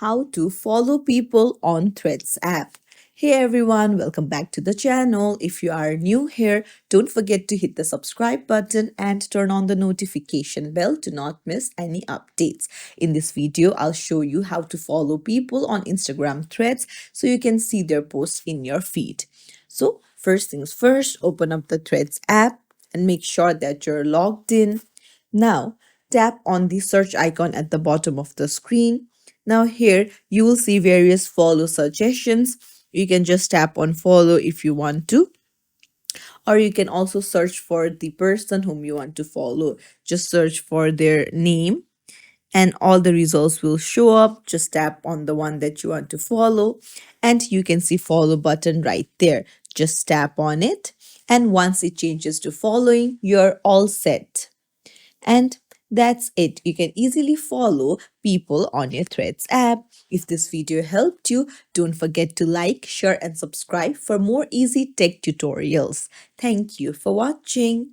how to follow people on Threads app. Hey everyone, welcome back to the channel. If you are new here, don't forget to hit the subscribe button and turn on the notification bell to not miss any updates. In this video, I'll show you how to follow people on Instagram Threads so you can see their posts in your feed. So, first things first, open up the Threads app and make sure that you're logged in. Now, tap on the search icon at the bottom of the screen. Now, here you will see various follow suggestions. You can just tap on follow if you want to, or you can also search for the person whom you want to follow. Just search for their name and all the results will show up. Just tap on the one that you want to follow and you can see follow button right there. Just tap on it, and once it changes to following, you're all set. And that's it. You can easily follow people on your Threads app. If this video helped you, don't forget to like, share, and subscribe for more easy tech tutorials. Thank you for watching.